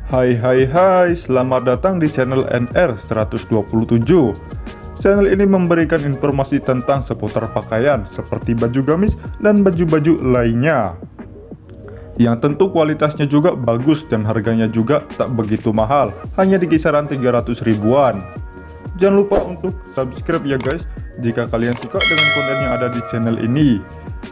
Hai, selamat datang di channel NR 127. Channel ini memberikan informasi tentang seputar pakaian seperti baju gamis dan baju-baju lainnya, yang tentu kualitasnya juga bagus dan harganya juga tak begitu mahal, hanya di kisaran 300 ribuan. Jangan lupa untuk subscribe ya guys, jika kalian suka dengan konten yang ada di channel ini.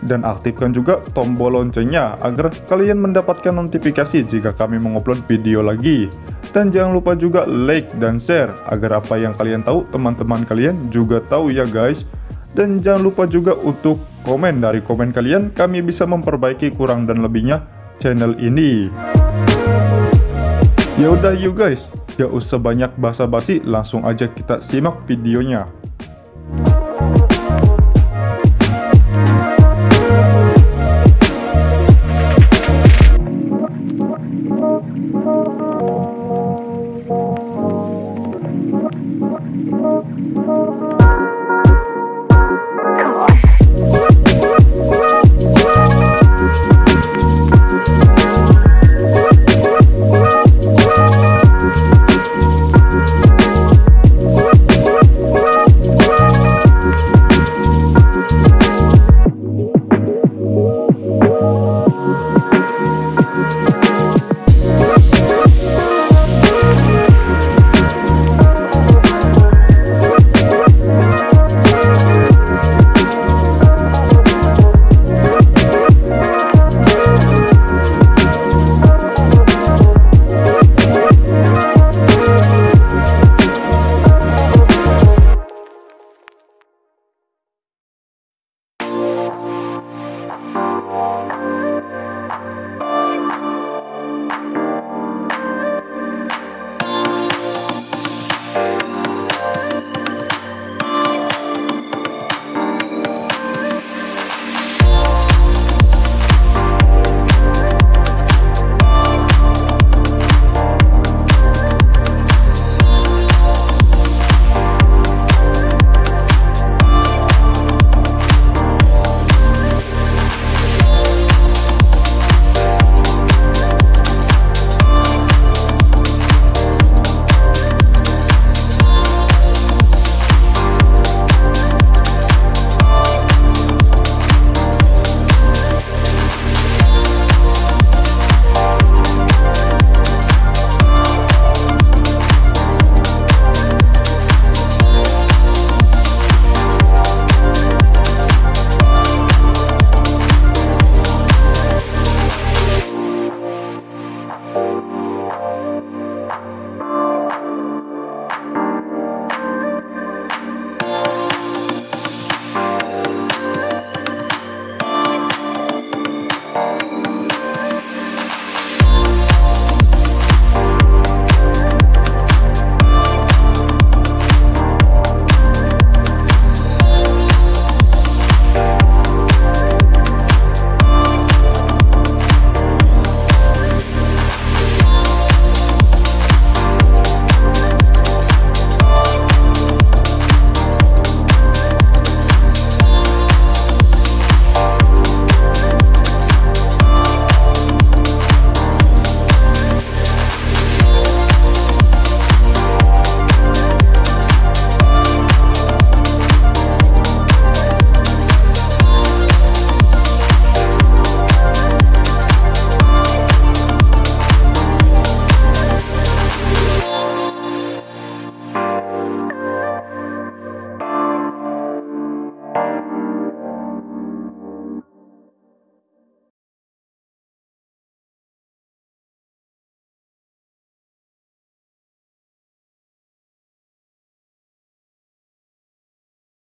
Dan aktifkan juga tombol loncengnya agar kalian mendapatkan notifikasi jika kami mengupload video lagi. Dan jangan lupa juga like dan share agar apa yang kalian tahu teman-teman kalian juga tahu ya guys. Dan jangan lupa juga untuk komen, dari komen kalian kami bisa memperbaiki kurang dan lebihnya channel ini. Ya udah yuk guys, gak usah banyak basa-basi, langsung aja kita simak videonya.